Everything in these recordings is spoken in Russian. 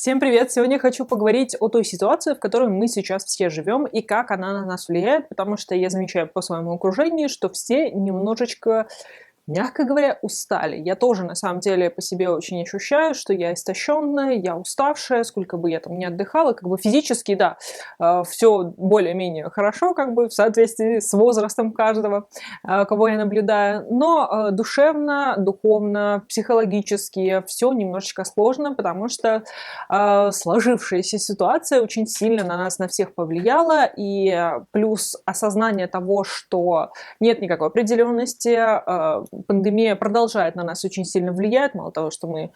Всем привет! Сегодня хочу поговорить о той ситуации, в которой мы сейчас все живем и как она на нас влияет, потому что я замечаю по своему окружению, что все немножечко, мягко говоря, устали. Я тоже, на самом деле, по себе очень ощущаю, что я истощенная, я уставшая, сколько бы я там не отдыхала, как бы физически, да, все более-менее хорошо, как бы в соответствии с возрастом каждого, кого я наблюдаю, но душевно, духовно, психологически все немножечко сложно, потому что сложившаяся ситуация очень сильно на нас на всех повлияла, и плюс осознание того, что нет никакой определенности, пандемия продолжает на нас очень сильно влиять, мало того, что мы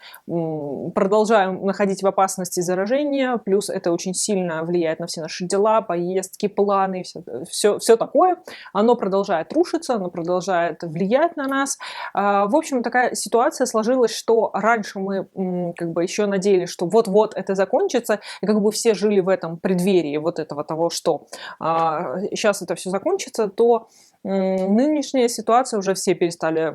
продолжаем находить в опасности заражения, плюс это очень сильно влияет на все наши дела, поездки, планы, все такое. Оно продолжает рушиться, оно продолжает влиять на нас. В общем, такая ситуация сложилась, что раньше мы как бы еще надеялись, что вот-вот это закончится, и как бы все жили в этом преддверии вот этого того, что сейчас это все закончится, то нынешняя ситуация, уже все перестали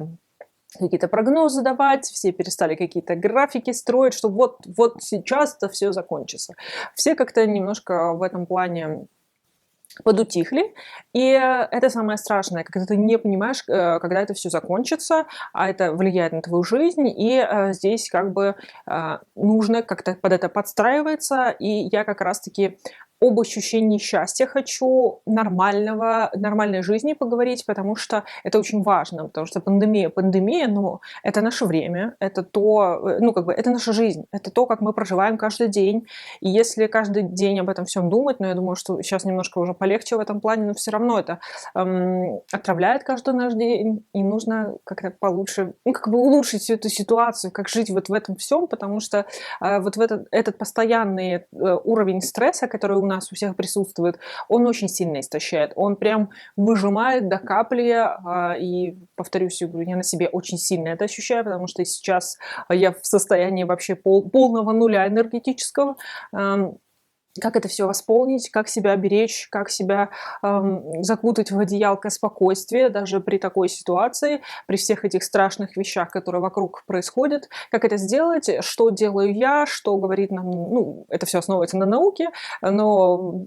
какие-то прогнозы давать, все перестали какие-то графики строить, что вот сейчас это все закончится. Все как-то немножко в этом плане подутихли, и это самое страшное, когда ты не понимаешь, когда это все закончится, а это влияет на твою жизнь, и здесь как бы нужно как-то под это подстраиваться, и я как раз-таки об ощущении счастья хочу, нормальной жизни поговорить, потому что это очень важно, потому что пандемия, но это наше время, это то, ну, как бы, это наша жизнь, это то, как мы проживаем каждый день, и если каждый день об этом всем думать, но я думаю, что сейчас немножко уже полегче в этом плане, но все равно это отравляет каждый наш день, и нужно как-то получше, ну, как бы улучшить всю эту ситуацию, как жить вот в этом всем, потому что вот в этот постоянный уровень стресса, который у нас у всех присутствует, он очень сильно истощает, он прям выжимает до капли, и, повторюсь, я на себе очень сильно это ощущаю, потому что сейчас я в состоянии вообще полного нуля энергетического. Как это все восполнить, как себя беречь, как себя закутать в одеялко спокойствия даже при такой ситуации, при всех этих страшных вещах, которые вокруг происходят. Как это сделать, что делаю я, что говорит нам, ну, это все основывается на науке, но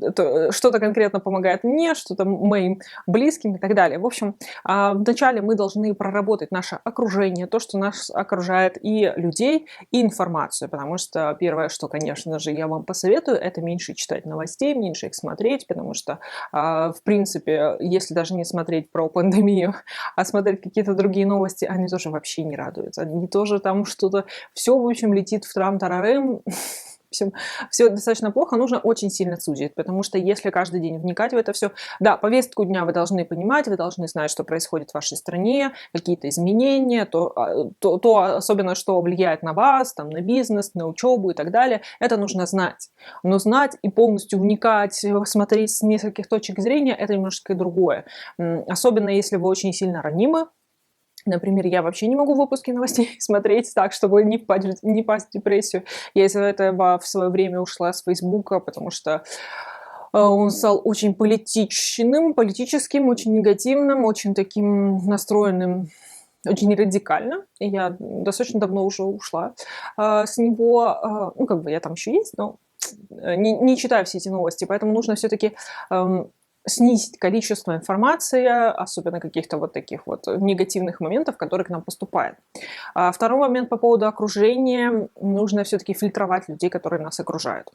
что-то конкретно помогает мне, что-то моим близким и так далее. В общем, вначале мы должны проработать наше окружение, то, что нас окружает, и людей, и информацию, потому что первое, что, конечно же, я вам посоветую, это меньше читать новостей, меньше их смотреть, потому что, в принципе, если даже не смотреть про пандемию, а смотреть какие-то другие новости, они тоже вообще не радуют. Они тоже там что-то, все, в общем, летит в трам-тарарым, все достаточно плохо, нужно очень сильно сузить, потому что если каждый день вникать в это все, да, повестку дня вы должны понимать, вы должны знать, что происходит в вашей стране, какие-то изменения, то особенно, что влияет на вас, там, на бизнес, на учебу и так далее, это нужно знать. Но знать и полностью вникать, смотреть с нескольких точек зрения, это немножко другое. Особенно если вы очень сильно ранимы. Например, я вообще не могу выпуски новостей смотреть так, чтобы не впасть в депрессию. Я из-за этого в свое время ушла с Фейсбука, потому что он стал очень политическим, очень негативным, очень таким настроенным, очень радикально. И я достаточно давно уже ушла с него. Ну, как бы я там еще есть, но не читаю все эти новости, поэтому нужно все-таки снизить количество информации, особенно каких-то вот таких вот негативных моментов, которые к нам поступают. Второй момент по поводу окружения. Нужно все-таки фильтровать людей, которые нас окружают.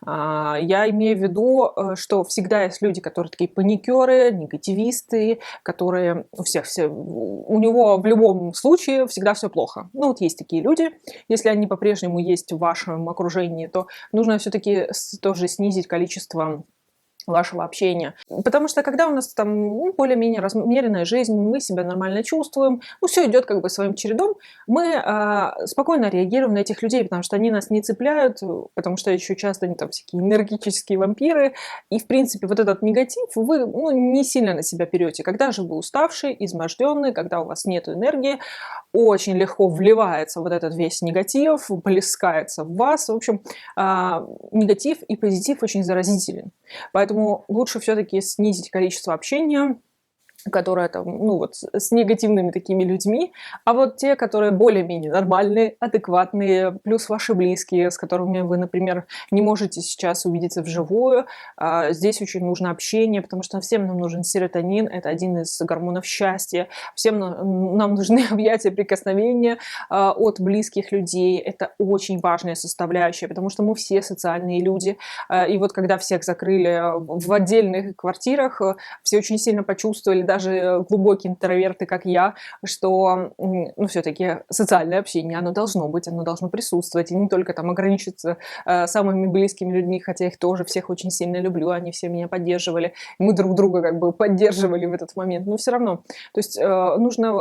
Я имею в виду, что всегда есть люди, которые такие паникеры, негативисты, которые у него в любом случае всегда все плохо. Ну вот есть такие люди. Если они по-прежнему есть в вашем окружении, то нужно все-таки тоже снизить количество вашего общения. Потому что когда у нас там более-менее размеренная жизнь, мы себя нормально чувствуем, ну, все идет как бы своим чередом, мы спокойно реагируем на этих людей, потому что они нас не цепляют, потому что еще часто они там всякие энергетические вампиры, и, в принципе, вот этот негатив вы не сильно на себя берете. Когда же вы уставший, изможденный, когда у вас нет энергии, очень легко вливается вот этот весь негатив, плескается в вас. В общем, негатив и позитив очень заразителен. Поэтому лучше все-таки снизить количество общения, которые там, ну вот, с негативными такими людьми, а вот те, которые более-менее нормальные, адекватные, плюс ваши близкие, с которыми вы, например, не можете сейчас увидеться вживую. Здесь очень нужно общение, потому что всем нам нужен серотонин, это один из гормонов счастья, всем нам нужны объятия, прикосновения от близких людей, это очень важная составляющая, потому что мы все социальные люди, и вот когда всех закрыли в отдельных квартирах, все очень сильно почувствовали, даже глубокие интроверты, как я, что, ну, все-таки социальное общение, оно должно быть, оно должно присутствовать, и не только там ограничиться самыми близкими людьми, хотя их тоже всех очень сильно люблю, они все меня поддерживали, мы друг друга как бы поддерживали в этот момент, но все равно, то есть нужно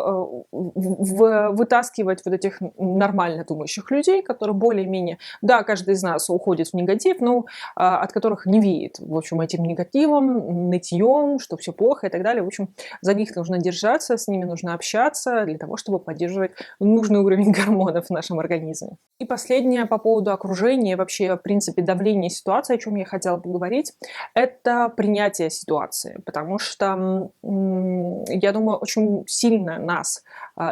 вытаскивать вот этих нормально думающих людей, которые более-менее, да, каждый из нас уходит в негатив, но от которых не веет, в общем, этим негативом, нытьем, что все плохо и так далее. В общем, за них нужно держаться, с ними нужно общаться для того, чтобы поддерживать нужный уровень гормонов в нашем организме. И последнее по поводу окружения, вообще, в принципе, давления ситуации, о чем я хотела поговорить, это принятие ситуации, потому что, я думаю, очень сильно нас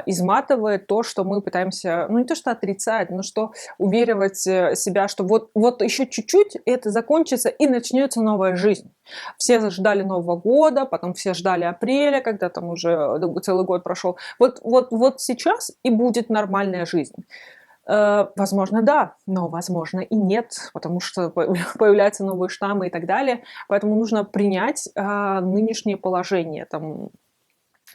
изматывает то, что мы пытаемся, ну не то что отрицать, но что уверивать себя, что вот еще чуть-чуть, это закончится и начнется новая жизнь. Все ждали Нового года, потом все ждали апреля, когда там уже целый год прошел. Вот сейчас и будет нормальная жизнь. Возможно, да, но возможно и нет, потому что появляются новые штаммы и так далее. Поэтому нужно принять нынешнее положение. Там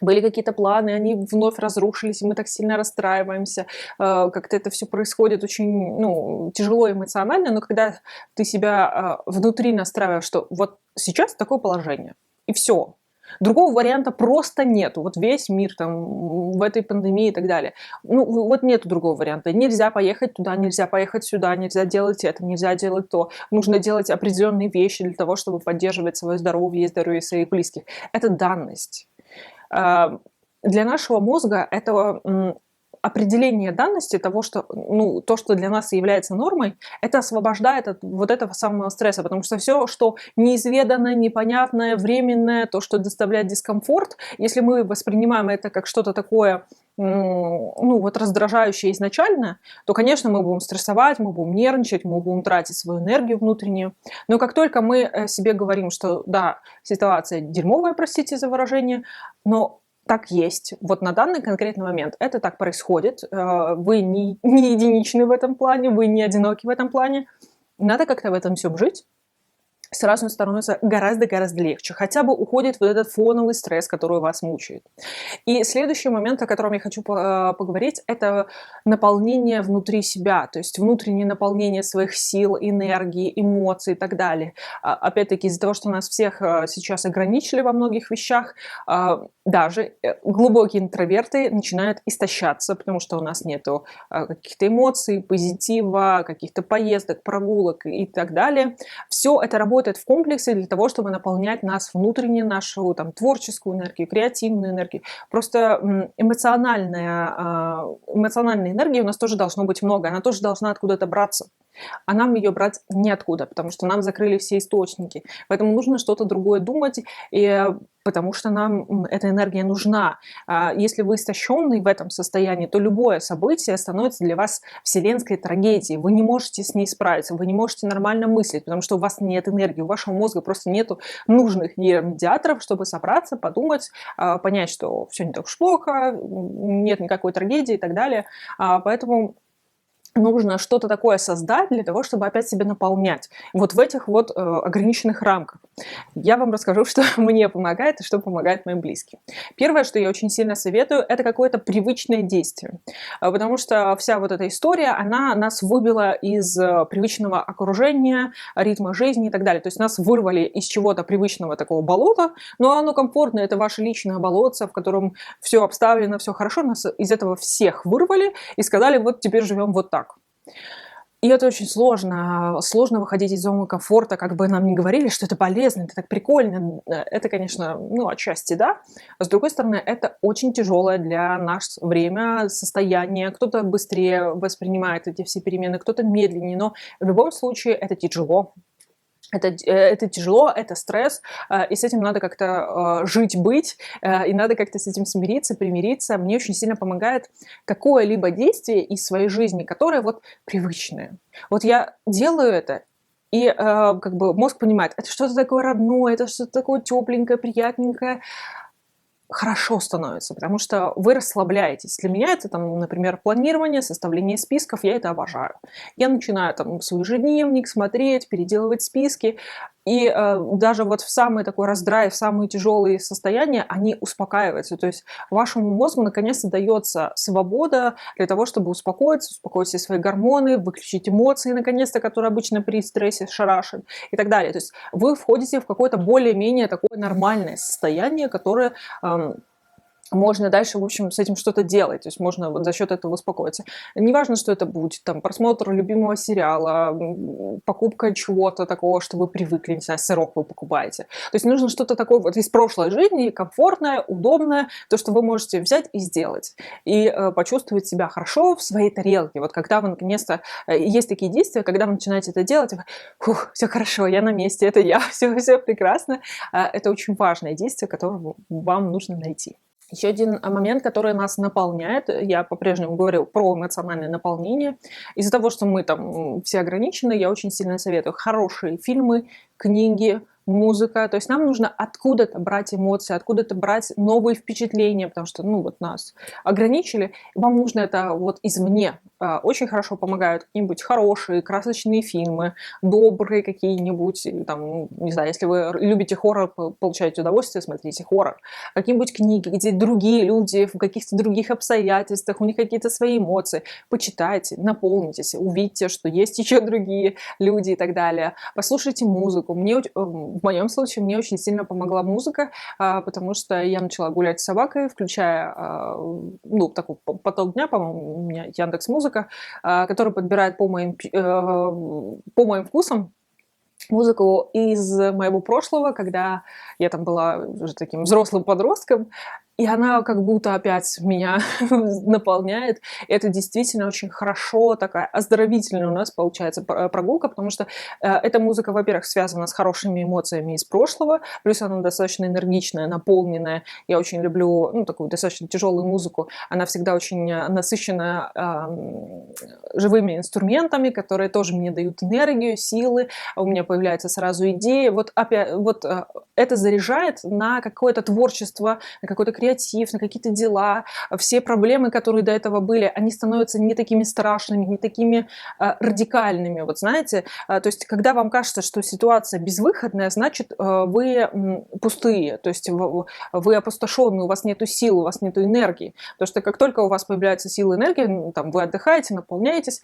были какие-то планы, они вновь разрушились, и мы так сильно расстраиваемся. Как-то это все происходит очень, ну, тяжело эмоционально, но когда ты себя внутри настраиваешь, что вот сейчас такое положение, и все. Другого варианта просто нету. Вот весь мир там в этой пандемии и так далее. Ну, вот нету другого варианта. Нельзя поехать туда, нельзя поехать сюда, нельзя делать это, нельзя делать то. Нужно делать определенные вещи для того, чтобы поддерживать свое здоровье и здоровье своих близких. Это данность. Для нашего мозга это определение данности того, что, ну, то, что для нас является нормой, это освобождает от вот этого самого стресса, потому что все, что неизведанное, непонятное, временное, то, что доставляет дискомфорт, если мы воспринимаем это как что-то такое, ну, вот раздражающее изначально, то, конечно, мы будем стрессовать, мы будем нервничать, мы будем тратить свою энергию внутреннюю. Но как только мы себе говорим, что да, ситуация дерьмовая, простите за выражение, но так есть. Вот на данный конкретный момент это так происходит. Вы не единичны в этом плане, вы не одиноки в этом плане. Надо как-то в этом всем жить. Сразу становится гораздо-гораздо легче. Хотя бы уходит вот этот фоновый стресс, который вас мучает. И следующий момент, о котором я хочу поговорить, это наполнение внутри себя, то есть внутреннее наполнение своих сил, энергии, эмоций и так далее. Опять-таки из-за того, что нас всех сейчас ограничили во многих вещах, даже глубокие интроверты начинают истощаться, потому что у нас нету каких-то эмоций, позитива, каких-то поездок, прогулок и так далее. Все это работает в комплексе для того, чтобы наполнять нас внутренне, нашу там творческую энергию, креативную энергию. Просто эмоциональной энергии у нас тоже должно быть много, она тоже должна откуда-то браться. А нам ее брать неоткуда, потому что нам закрыли все источники. Поэтому нужно что-то другое думать, потому что нам эта энергия нужна. Если вы истощенный в этом состоянии, то любое событие становится для вас вселенской трагедией. Вы не можете с ней справиться, вы не можете нормально мыслить, потому что у вас нет энергии, у вашего мозга просто нет нужных нейромедиаторов, чтобы собраться, подумать, понять, что все не так уж плохо, нет никакой трагедии и так далее. Поэтому нужно что-то такое создать для того, чтобы опять себя наполнять. Вот в этих вот ограниченных рамках. Я вам расскажу, что мне помогает и что помогает моим близким. Первое, что я очень сильно советую, это какое-то привычное действие. Потому что вся вот эта история, она нас выбила из привычного окружения, ритма жизни и так далее. То есть нас вырвали из чего-то привычного такого болота, но оно комфортное, это ваше личное болотце, в котором все обставлено, все хорошо. Нас из этого всех вырвали и сказали, вот теперь живем вот так. И это очень сложно. Сложно выходить из зоны комфорта, как бы нам ни говорили, что это полезно, это так прикольно. Это, конечно, ну, отчасти, да. А с другой стороны, это очень тяжелое для нас время, состояние. Кто-то быстрее воспринимает эти все перемены, кто-то медленнее. Но в любом случае это тяжело. Это тяжело, это стресс, и с этим надо как-то жить, быть, и надо как-то с этим смириться, примириться. Мне очень сильно помогает какое-либо действие из своей жизни, которое вот привычное. Вот я делаю это, и как бы мозг понимает, это что-то такое родное, это что-то такое тепленькое, приятненькое, хорошо становится, потому что вы расслабляетесь. Для меня это, там, например, планирование, составление списков, я это обожаю. Я начинаю там свой ежедневник смотреть, переделывать списки, и даже вот в самый такой раздрай, в самые тяжелые состояния они успокаиваются. То есть вашему мозгу наконец-то дается свобода для того, чтобы успокоиться, успокоить все свои гормоны, выключить эмоции, наконец-то, которые обычно при стрессе шарашат и так далее. То есть вы входите в какое-то более-менее такое нормальное состояние, которое можно дальше, в общем, с этим что-то делать, то есть можно вот за счет этого успокоиться. Неважно, что это будет, там, просмотр любимого сериала, покупка чего-то такого, что вы привыкли, не знаю, сырок вы покупаете. То есть нужно что-то такое вот из прошлой жизни, комфортное, удобное, то, что вы можете взять и сделать. И почувствовать себя хорошо в своей тарелке. Вот когда вы, наконец-то, есть такие действия, когда вы начинаете это делать, вы, фух, все хорошо, я на месте, это я, все прекрасно. Это очень важное действие, которое вам нужно найти. Еще один момент, который нас наполняет, я по-прежнему говорю про эмоциональное наполнение. Из-за того, что мы там все ограничены, я очень сильно советую хорошие фильмы, книги, музыка. То есть нам нужно откуда-то брать эмоции, откуда-то брать новые впечатления, потому что, ну, вот нас ограничили. Вам нужно это вот извне. Очень хорошо помогают какие-нибудь хорошие, красочные фильмы, добрые какие-нибудь, или там, ну, не знаю, если вы любите хоррор, получаете удовольствие, смотрите хоррор. Какие-нибудь книги, где другие люди в каких-то других обстоятельствах, у них какие-то свои эмоции. Почитайте, наполнитесь, увидите, что есть еще другие люди и так далее. Послушайте музыку. В моем случае мне очень сильно помогла музыка, потому что я начала гулять с собакой, включая, ну, такой поток дня, по-моему, у меня Яндекс.Музыка, который подбирает по моим вкусам музыку из моего прошлого, когда я там была уже таким взрослым подростком, и она как будто опять меня наполняет. Это действительно очень хорошо, такая оздоровительная у нас получается прогулка, потому что эта музыка, во-первых, связана с хорошими эмоциями из прошлого, плюс она достаточно энергичная, наполненная. Я очень люблю, ну, такую достаточно тяжелую музыку. Она всегда очень насыщена живыми инструментами, которые тоже мне дают энергию, силы. У меня появляются сразу идеи. Вот опять, вот это заряжает на какое-то творчество, на какой-то креатив, на какие-то дела. Все проблемы, которые до этого были, они становятся не такими страшными, не такими радикальными. Вот знаете, то есть когда вам кажется, что ситуация безвыходная, значит, вы пустые, то есть вы опустошенные, у вас нету сил, у вас нету энергии. Потому что как только у вас появляется сила и энергия, там, вы отдыхаете, наполняетесь,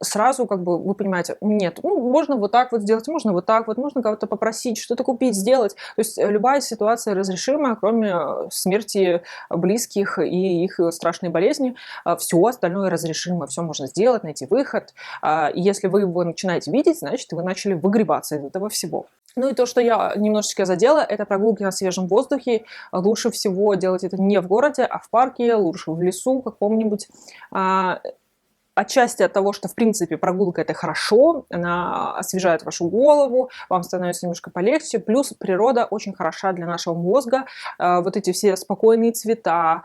сразу как бы вы понимаете, нет, ну, можно вот так вот сделать, можно вот так вот, можно кого-то попросить, что-то купить, сделать. То есть любая ситуация разрешима, кроме смерти близких и их страшной болезни. Все остальное разрешимо, все можно сделать, найти выход. И если вы его начинаете видеть, значит, вы начали выгребаться из этого всего. Ну и то, что я немножечко задела, это прогулки на свежем воздухе. Лучше всего делать это не в городе, а в парке, лучше в лесу каком-нибудь. Отчасти от того, что, в принципе, прогулка – это хорошо, она освежает вашу голову, вам становится немножко полегче, плюс природа очень хороша для нашего мозга. Вот эти все спокойные цвета,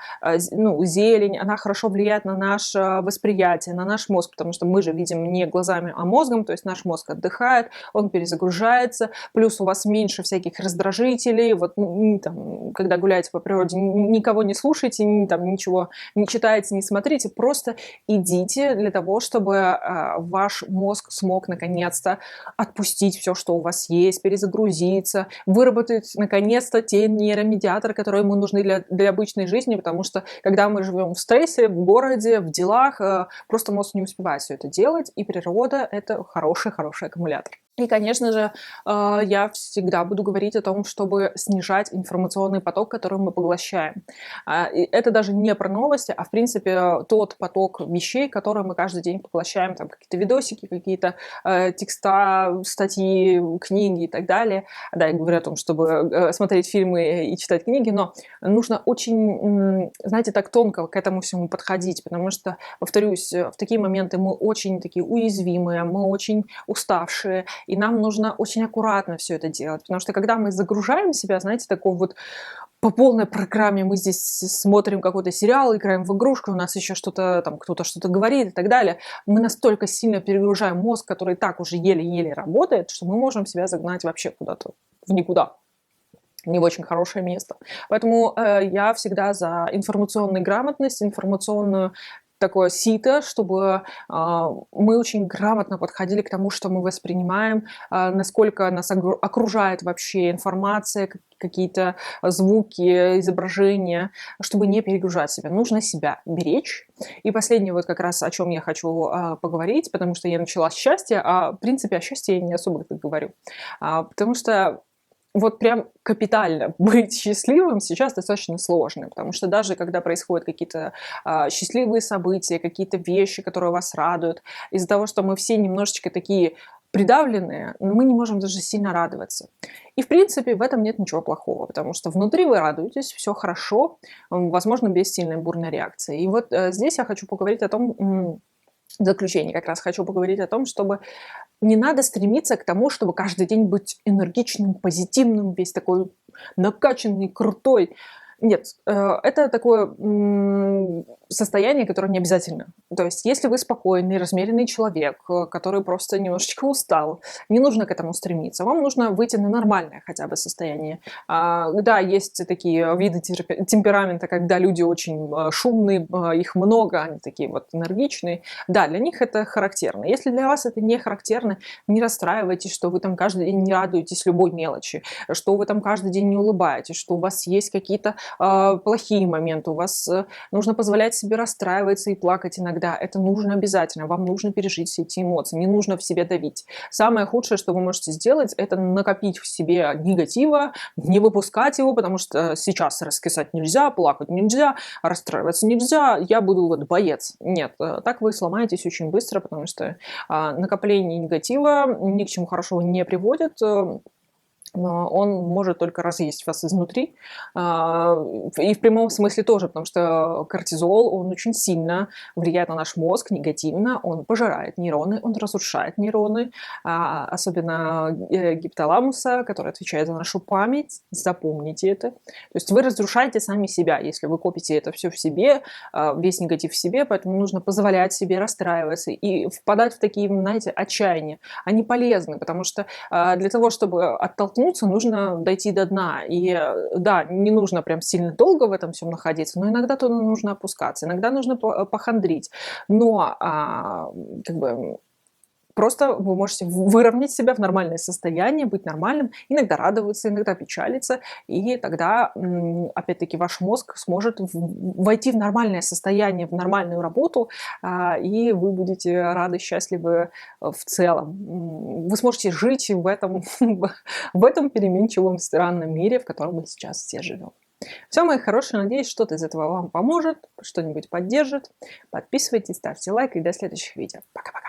ну, зелень, она хорошо влияет на наше восприятие, на наш мозг, потому что мы же видим не глазами, а мозгом, то есть наш мозг отдыхает, он перезагружается, плюс у вас меньше всяких раздражителей, вот там, когда гуляете по природе, никого не слушайте, там, ничего не читайте, не смотрите, просто идите для того, чтобы ваш мозг смог наконец-то отпустить все, что у вас есть, перезагрузиться, выработать наконец-то те нейромедиаторы, которые ему нужны для обычной жизни, потому что когда мы живем в стрессе, в городе, в делах, просто мозг не успевает все это делать, и природа – это хороший аккумулятор. И, конечно же, я всегда буду говорить о том, чтобы снижать информационный поток, который мы поглощаем. И это даже не про новости, а, в принципе, тот поток вещей, которые мы каждый день поглощаем, там какие-то видосики, какие-то текста, статьи, книги и так далее. Да, я говорю о том, чтобы смотреть фильмы и читать книги, но нужно очень, знаете, так тонко к этому всему подходить, потому что, повторюсь, в такие моменты мы очень такие уязвимые, мы очень уставшие, И нам нужно очень аккуратно все это делать, потому что когда мы загружаем себя, знаете, такого вот по полной программе, мы здесь смотрим какой-то сериал, играем в игрушку, у нас еще что-то там, кто-то что-то говорит и так далее. Мы настолько сильно перегружаем мозг, который и так уже еле-еле работает, что мы можем себя загнать вообще куда-то в никуда. Не в очень хорошее место. Поэтому я всегда за информационную грамотность, информационную такое сито, чтобы мы очень грамотно подходили к тому, что мы воспринимаем, насколько нас окружает вообще информация, какие-то звуки, изображения, чтобы не перегружать себя. Нужно себя беречь. И последнее вот как раз, о чем я хочу поговорить, потому что я начала с счастья, а в принципе о счастье я не особо так говорю. Потому что вот прям капитально быть счастливым сейчас достаточно сложно, потому что даже когда происходят какие-то счастливые события, какие-то вещи, которые вас радуют, из-за того, что мы все немножечко такие придавленные, мы не можем даже сильно радоваться. И, в принципе, в этом нет ничего плохого, потому что внутри вы радуетесь, все хорошо, возможно, без сильной бурной реакции. И вот здесь я хочу поговорить о том, в заключение как раз хочу поговорить о том, чтобы не надо стремиться к тому, чтобы каждый день быть энергичным, позитивным, весь такой накачанный, крутой. Нет, это такое состояние, которое не обязательно. То есть, если вы спокойный, размеренный человек, который просто немножечко устал, не нужно к этому стремиться. Вам нужно выйти на нормальное хотя бы состояние. Да, есть такие виды темперамента, когда люди очень шумные, их много, они такие вот энергичные. Да, для них это характерно. Если для вас это не характерно, не расстраивайтесь, что вы там каждый день не радуетесь любой мелочи, что вы там каждый день не улыбаетесь, что у вас есть какие-то плохие моменты, у вас нужно позволять себе расстраиваться и плакать иногда. Это нужно обязательно, вам нужно пережить все эти эмоции, не нужно в себе давить. Самое худшее, что вы можете сделать, это накопить в себе негатива, не выпускать его, потому что сейчас раскисать нельзя, плакать нельзя, расстраиваться нельзя, я буду вот боец. Нет, так вы сломаетесь очень быстро, потому что накопление негатива ни к чему хорошему не приводит. Он может только разъесть вас изнутри. И в прямом смысле тоже, потому что кортизол, он очень сильно влияет на наш мозг негативно, он пожирает нейроны, он разрушает нейроны, особенно гипоталамуса, который отвечает за нашу память. Запомните это. То есть вы разрушаете сами себя, если вы копите это все в себе, весь негатив в себе, поэтому нужно позволять себе расстраиваться и впадать в такие, знаете, отчаяния. Они полезны, потому что для того, чтобы оттолкнуть, нужно дойти до дна. И да, не нужно прям сильно долго в этом всем находиться, но иногда туда нужно опускаться, иногда нужно похандрить. Но как бы просто вы можете выровнять себя в нормальное состояние, быть нормальным, иногда радоваться, иногда печалиться, и тогда, опять-таки, ваш мозг сможет войти в нормальное состояние, в нормальную работу, и вы будете рады, счастливы в целом. Вы сможете жить в этом, в этом переменчивом, странном мире, в котором мы сейчас все живем. Все, мои хорошие, надеюсь, что-то из этого вам поможет, что-нибудь поддержит. Подписывайтесь, ставьте лайк и до следующих видео. Пока-пока.